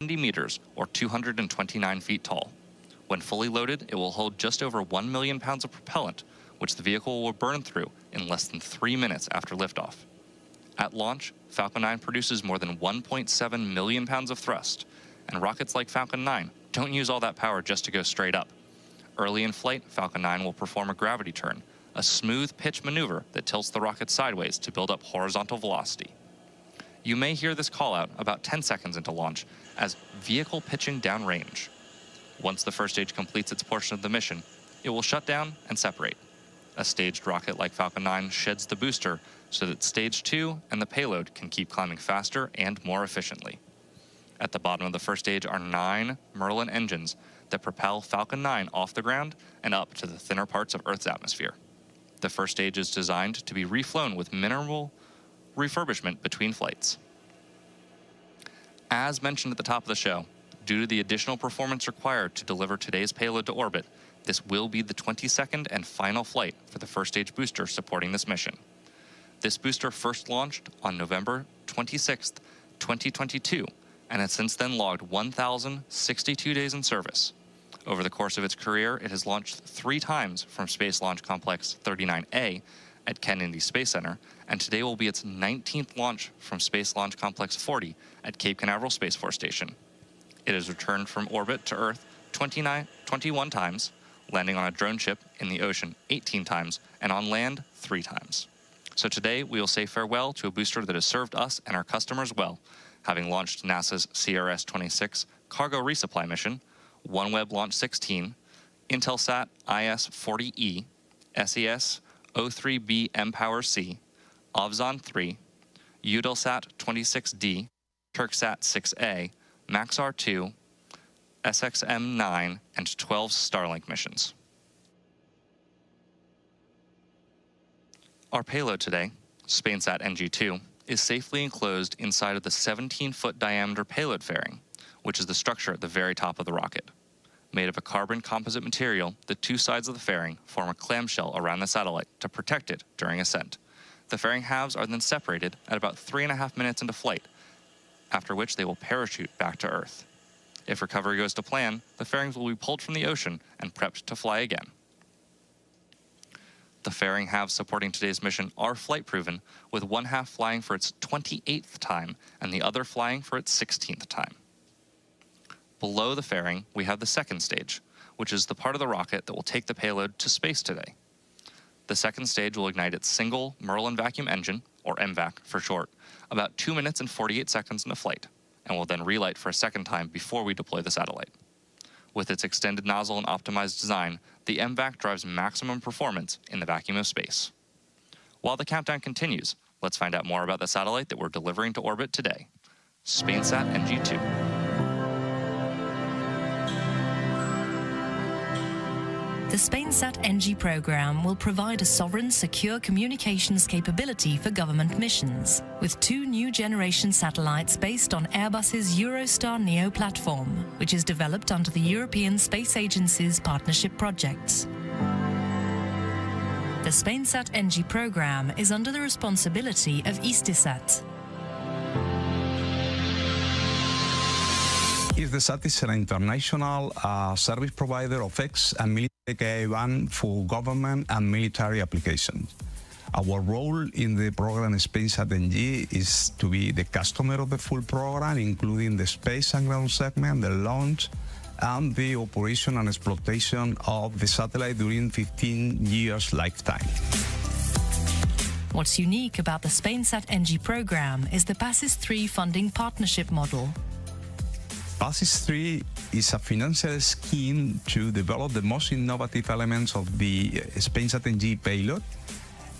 70 meters, or 229 feet tall. When fully loaded, it will hold just over 1 million pounds of propellant, which the vehicle will burn through in less than 3 minutes after liftoff. At launch, Falcon 9 produces more than 1.7 million pounds of thrust, and rockets like Falcon 9 don't use all that power just to go straight up. Early in flight, Falcon 9 will perform a gravity turn, a smooth pitch maneuver that tilts the rocket sideways to build up horizontal velocity. You may hear this call out about 10 seconds into launch as vehicle pitching downrange. Once the first stage completes its portion of the mission, it will shut down and separate. A staged rocket like Falcon 9 sheds the booster so that Stage 2 and the payload can keep climbing faster and more efficiently. At the bottom of the first stage are 9 Merlin engines that propel Falcon 9 off the ground and up to the thinner parts of Earth's atmosphere. The first stage is designed to be reflown with minimal refurbishment between flights. As mentioned at the top of the show, due to the additional performance required to deliver today's payload to orbit, this will be the 22nd and final flight for the first stage booster supporting this mission. This booster first launched on November 26, 2022, and has since then logged 1,062 days in service. Over the course of its career, it has launched 3 times from Space Launch Complex 39A at Kennedy Space Center, and today will be its 19th launch from Space Launch Complex 40 at Cape Canaveral Space Force Station. It has returned from orbit to Earth 21 times, landing on a drone ship in the ocean 18 times, and on land 3 times. So today, we will say farewell to a booster that has served us and our customers well, having launched NASA's CRS-26 cargo resupply mission, OneWeb Launch 16, Intelsat IS-40E, SES-03B mPower-C, Ovzon 3, Eutelsat 26D, Turksat 6A, Maxar 2, SXM-9, and 12 Starlink missions. Our payload today, SpainSat NG II, is safely enclosed inside of the 17-foot diameter payload fairing, which is the structure at the very top of the rocket. Made of a carbon composite material, the 2 sides of the fairing form a clamshell around the satellite to protect it during ascent. The fairing halves are then separated at about 3.5 minutes into flight, after which they will parachute back to Earth. If recovery goes to plan, the fairings will be pulled from the ocean and prepped to fly again. The fairing halves supporting today's mission are flight-proven, with one half flying for its 28th time and the other flying for its 16th time. Below the fairing, we have the second stage, which is the part of the rocket that will take the payload to space today. The second stage will ignite its single Merlin vacuum engine, or MVAC for short, about 2 minutes and 48 seconds into flight, and will then relight for a second time before we deploy the satellite. With its extended nozzle and optimized design, the MVAC drives maximum performance in the vacuum of space. While the countdown continues, let's find out more about the satellite that we're delivering to orbit today, SpainSat NG II. The SpainSat NG program will provide a sovereign, secure communications capability for government missions, with 2 new generation satellites based on Airbus's Eurostar Neo platform, which is developed under the European Space Agency's partnership projects. The SpainSat NG program is under the responsibility of Istisat. Istisat is an international service provider of X and military Ka-band for government and military applications. Our role in the program SpainSat NG is to be the customer of the full program, including the space and ground segment, the launch, and the operation and exploitation of the satellite during 15 years lifetime. What's unique about the SpainSat NG program is the PASSIS 3 funding partnership model. PASSIS 3 is a financial scheme to develop the most innovative elements of the SpainSat NG payload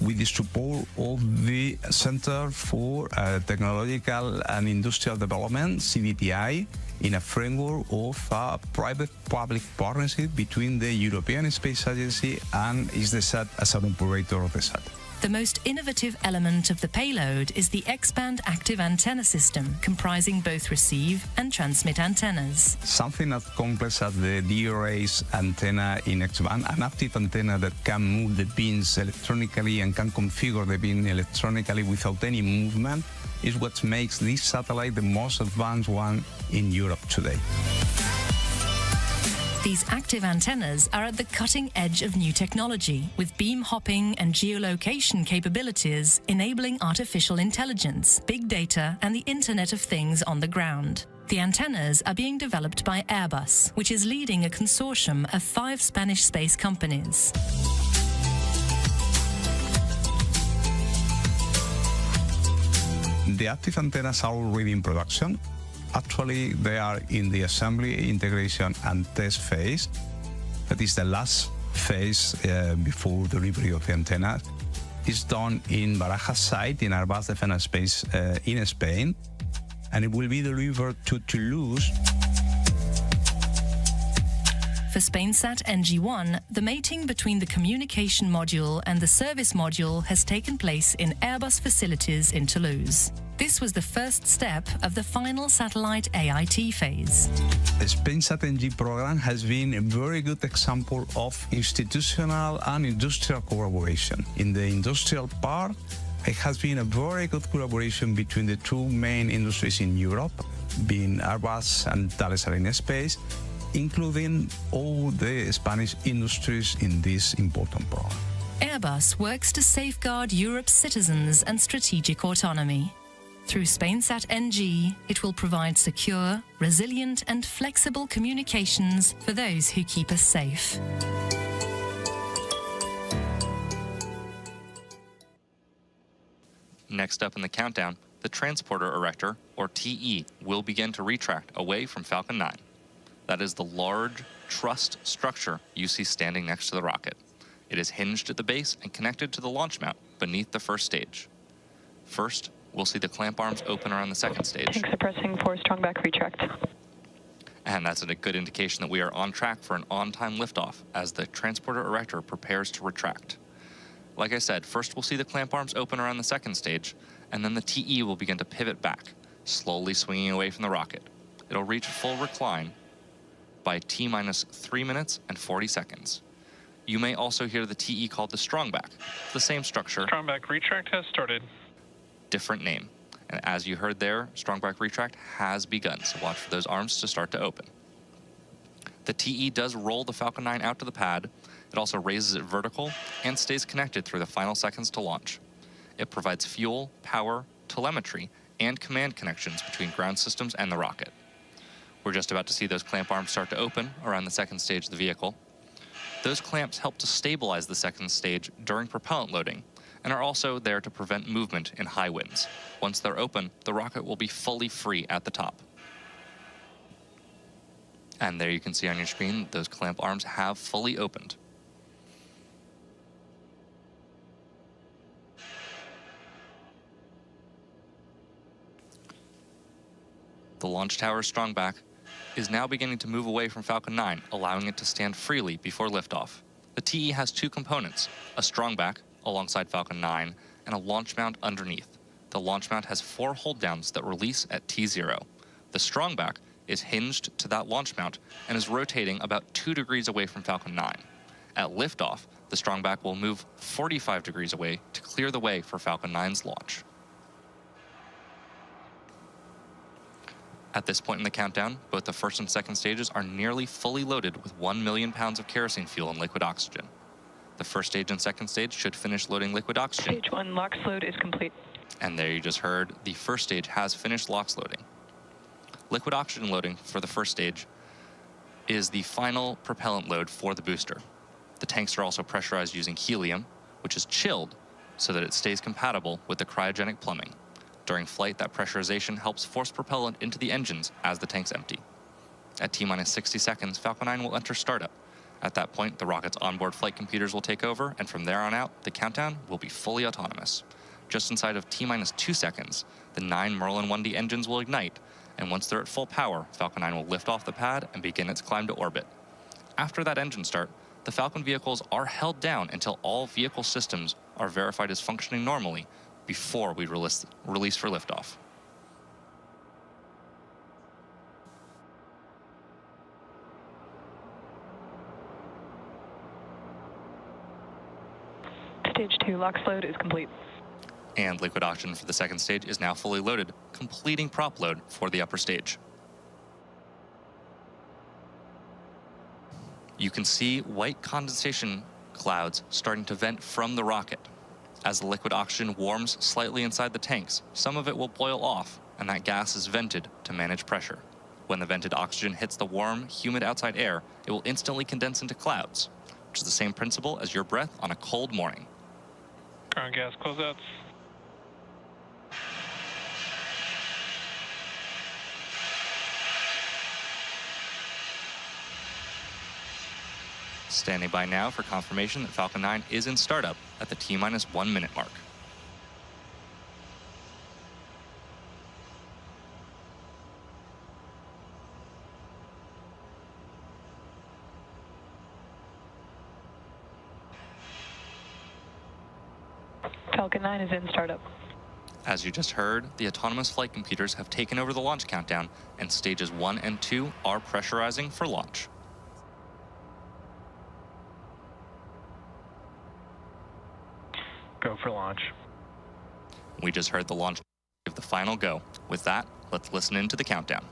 with the support of the Center for Technological and Industrial Development, CBTI, in a framework of a private-public partnership between the European Space Agency and Istisat as an operator of the sat. The most innovative element of the payload is the X-band active antenna system, comprising both receive and transmit antennas. Something as complex as the DRA's antenna in X-band, an active antenna that can move the beams electronically and can configure the beam electronically without any movement, is what makes this satellite the most advanced one in Europe today. These active antennas are at the cutting edge of new technology, with beam hopping and geolocation capabilities enabling artificial intelligence, big data, and the Internet of Things on the ground. The antennas are being developed by Airbus, which is leading a consortium of 5 Spanish space companies. The active antennas are already in production. Actually, they are in the assembly, integration, and test phase. That is the last phase before delivery of the antenna. It's done in Barajas site in Airbus Defense Space in Spain, and it will be delivered to Toulouse. For SpainSat NG-1, the mating between the communication module and the service module has taken place in Airbus facilities in Toulouse. This was the first step of the final satellite AIT phase. The SpainSat NG program has been a very good example of institutional and industrial collaboration. In the industrial part, it has been a very good collaboration between the 2 main industries in Europe, being Airbus and Thales Alenia Space, including all the Spanish industries in this important program. Airbus works to safeguard Europe's citizens and strategic autonomy. Through SpainSat NG, it will provide secure, resilient, and flexible communications for those who keep us safe. Next up in the countdown, the transporter erector, or TE, will begin to retract away from Falcon 9. That is the large truss structure you see standing next to the rocket. It is hinged at the base and connected to the launch mount beneath the first stage. First, we'll see the clamp arms open around the second stage. Tank suppressing for strong back retract. And that's a good indication that we are on track for an on-time liftoff as the transporter erector prepares to retract. Like I said, first we'll see the clamp arms open around the second stage, and then the TE will begin to pivot back, slowly swinging away from the rocket. It'll reach full recline by T-minus 3 minutes and 40 seconds. You may also hear the TE called the strongback, the same structure. Strongback retract has started. Different name. And as you heard there, strongback retract has begun, so watch for those arms to start to open. The TE does roll the Falcon 9 out to the pad. It also raises it vertical and stays connected through the final seconds to launch. It provides fuel, power, telemetry, and command connections between ground systems and the rocket. We're just about to see those clamp arms start to open around the second stage of the vehicle. Those clamps help to stabilize the second stage during propellant loading, and are also there to prevent movement in high winds. Once they're open, the rocket will be fully free at the top. And there you can see on your screen, those clamp arms have fully opened. The launch tower's strongback is now beginning to move away from Falcon 9, allowing it to stand freely before liftoff. The TE has 2 components, a strongback alongside Falcon 9 and a launch mount underneath. The launch mount has 4 hold downs that release at T0. The strongback is hinged to that launch mount and is rotating about 2 degrees away from Falcon 9. At liftoff, the strongback will move 45 degrees away to clear the way for Falcon 9's launch. At this point in the countdown, both the first and second stages are nearly fully loaded with 1 million pounds of kerosene fuel and liquid oxygen. The first stage and second stage should finish loading liquid oxygen. Stage 1 LOX load is complete. And there you just heard, the first stage has finished LOX loading. Liquid oxygen loading for the first stage is the final propellant load for the booster. The tanks are also pressurized using helium, which is chilled so that it stays compatible with the cryogenic plumbing. During flight, that pressurization helps force propellant into the engines as the tanks empty. At T-minus 60 seconds, Falcon 9 will enter startup. At that point, the rocket's onboard flight computers will take over, and from there on out, the countdown will be fully autonomous. Just inside of T-minus 2 seconds, the 9 Merlin 1D engines will ignite, and once they're at full power, Falcon 9 will lift off the pad and begin its climb to orbit. After that engine start, the Falcon vehicles are held down until all vehicle systems are verified as functioning normally before we release for liftoff. Stage 2 LOX load is complete. And liquid oxygen for the second stage is now fully loaded, completing prop load for the upper stage. You can see white condensation clouds starting to vent from the rocket. As the liquid oxygen warms slightly inside the tanks, some of it will boil off, and that gas is vented to manage pressure. When the vented oxygen hits the warm, humid outside air, it will instantly condense into clouds, which is the same principle as your breath on a cold morning. Current gas closeouts. Standing by now for confirmation that Falcon 9 is in startup at the T-minus 1 minute mark. Falcon 9 is in startup. As you just heard, the autonomous flight computers have taken over the launch countdown, and stages 1 and 2 are pressurizing for launch. Go for launch. We just heard the launch give the final go. With that, let's listen in to the countdown.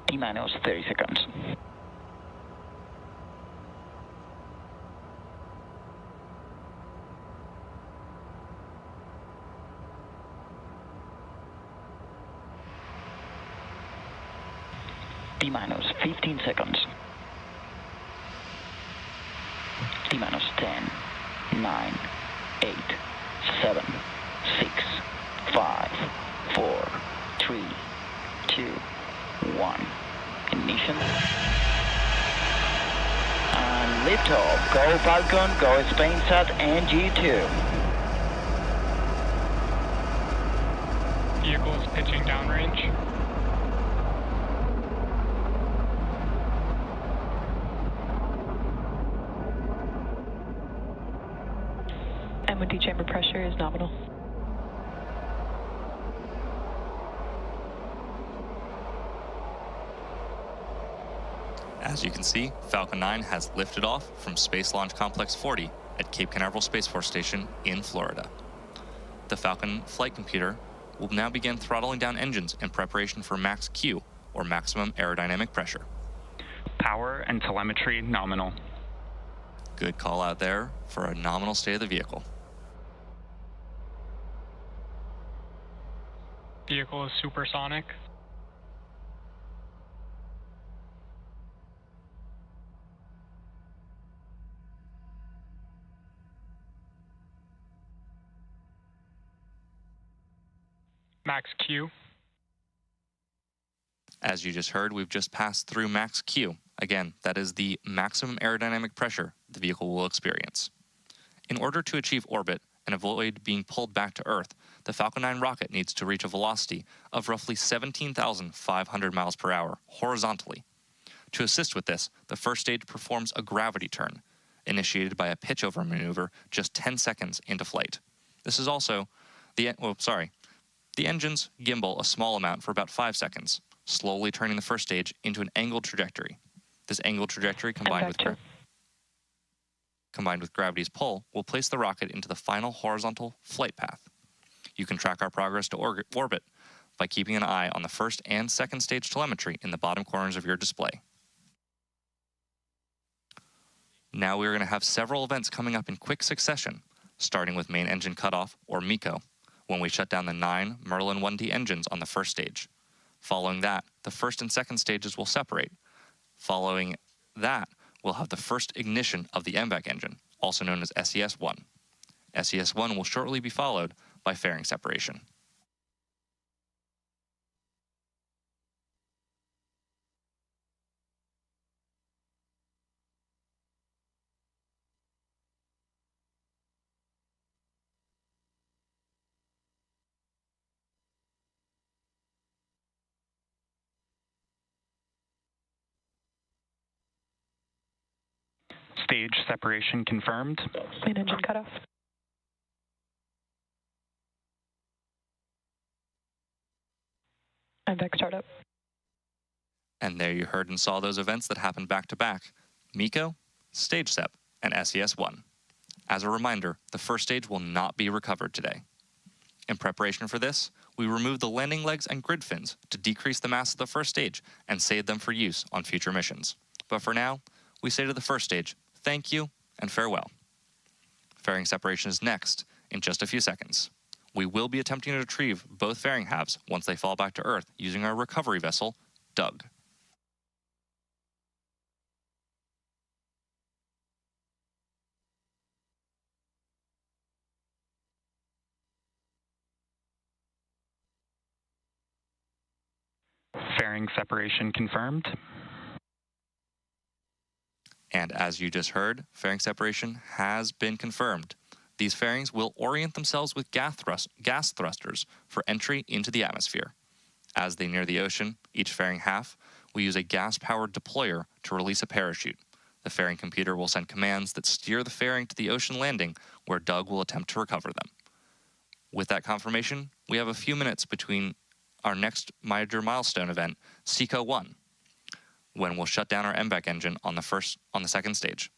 T-minus 30 seconds. T-minus 15 seconds. T-minus 10, 9, 8, 7, 6, 5, 4, 3, 2, 1. Ignition. And liftoff. Go Falcon, go SpainSat NG II. Vehicle is pitching downrange. M&D chamber pressure is nominal. As you can see, Falcon 9 has lifted off from Space Launch Complex 40 at Cape Canaveral Space Force Station in Florida. The Falcon flight computer will now begin throttling down engines in preparation for max Q, or maximum aerodynamic pressure. Power and telemetry nominal. Good call out there for a nominal state of the vehicle. Vehicle is supersonic. Max Q. As you just heard, we've just passed through max Q. Again, that is the maximum aerodynamic pressure the vehicle will experience. In order to achieve orbit and avoid being pulled back to Earth, the Falcon 9 rocket needs to reach a velocity of roughly 17,500 miles per hour horizontally. To assist with this, the first stage performs a gravity turn, initiated by a pitch-over maneuver just 10 seconds into flight. This is also the engines gimbal a small amount for about 5 seconds, slowly turning the first stage into an angled trajectory. This angled trajectory combined with gravity's pull will place the rocket into the final horizontal flight path. You can track our progress to orbit by keeping an eye on the first and second stage telemetry in the bottom corners of your display. Now we're going to have several events coming up in quick succession, starting with main engine cutoff, or MECO, when we shut down the 9 Merlin 1D engines on the first stage. Following that, the first and second stages will separate. Following that, we'll have the first ignition of the MVAC engine, also known as SES-1. SES-1 will shortly be followed by fairing separation. Stage separation confirmed. Main engine cutoff. MVAC startup. And there you heard and saw those events that happened back to back. MECO, Stage SEP, and SES-1. As a reminder, the first stage will not be recovered today. In preparation for this, we removed the landing legs and grid fins to decrease the mass of the first stage and save them for use on future missions. But for now, we say to the first stage, thank you and farewell. Fairing separation is next in just a few seconds. We will be attempting to retrieve both fairing halves once they fall back to Earth using our recovery vessel, Doug. Fairing separation confirmed. And as you just heard, fairing separation has been confirmed. These fairings will orient themselves with gas thrusters for entry into the atmosphere. As they near the ocean, each fairing half will use a gas-powered deployer to release a parachute. The fairing computer will send commands that steer the fairing to the ocean landing, where Doug will attempt to recover them. With that confirmation, we have a few minutes between our next major milestone event, SECO 1, when we'll shut down our MVAC engine on the second stage.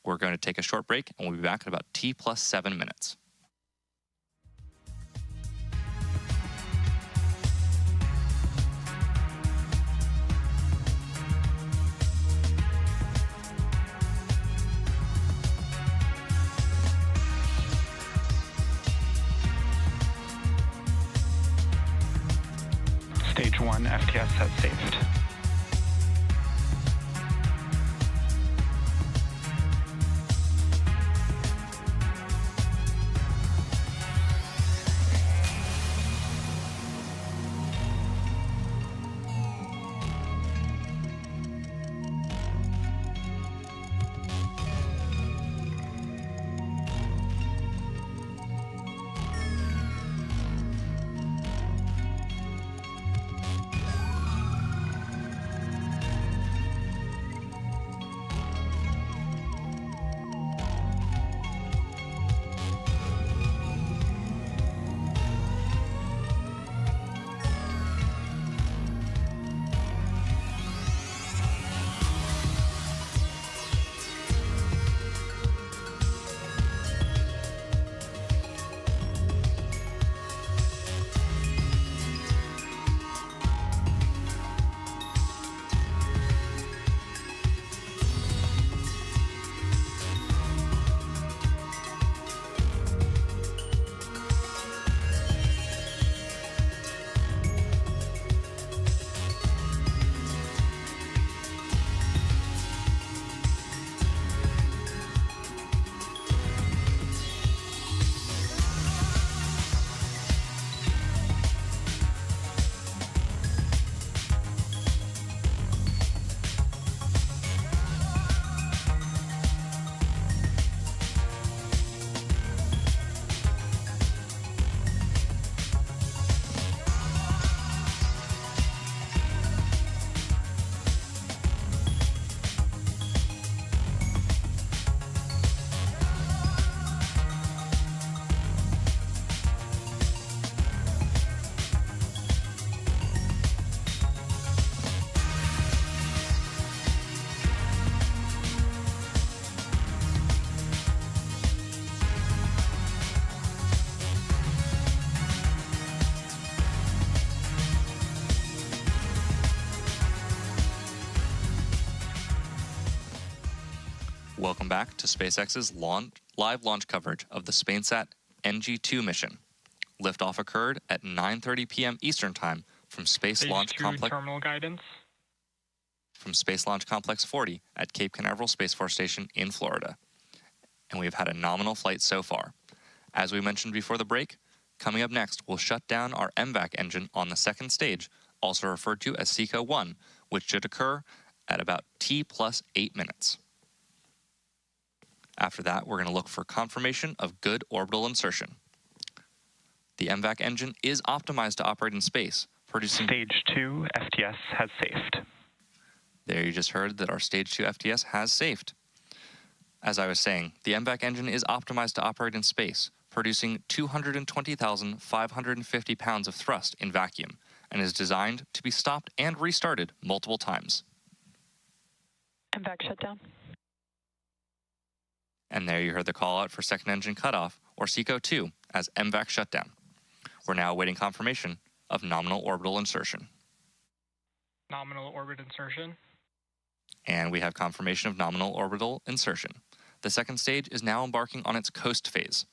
We're going to take a short break, and we'll be back in about T+7 minutes. Stage 1 FTS has saved. Welcome back to SpaceX's live launch coverage of the SpainSat NG II mission. Liftoff occurred at 9:30 p.m. Eastern Time from Space Launch Complex. Terminal guidance. From Space Launch Complex 40 at Cape Canaveral Space Force Station in Florida. And we've had a nominal flight so far. As we mentioned before the break, coming up next, we'll shut down our MVAC engine on the second stage, also referred to as SECO 1, which should occur at about T+8 minutes. After that, we're going to look for confirmation of good orbital insertion. The MVAC engine is optimized to operate in space, producing... Stage 2 FTS has saved. There you just heard that our Stage 2 FTS has saved. As I was saying, the MVAC engine is optimized to operate in space, producing 220,550 pounds of thrust in vacuum, and is designed to be stopped and restarted multiple times. MVAC shutdown. And there you heard the call out for second engine cutoff, or SECO-2, as MVAC shutdown. We're now awaiting confirmation of nominal orbital insertion. Nominal orbit insertion. And we have confirmation of nominal orbital insertion. The second stage is now embarking on its coast phase.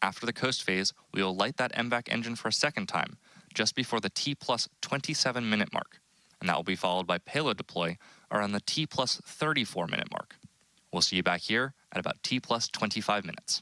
After the coast phase, we will light that MVAC engine for a second time, just before the T plus 27 minute mark. And that will be followed by payload deploy around the T plus 34 minute mark. We'll see you back here at about T plus 25 minutes.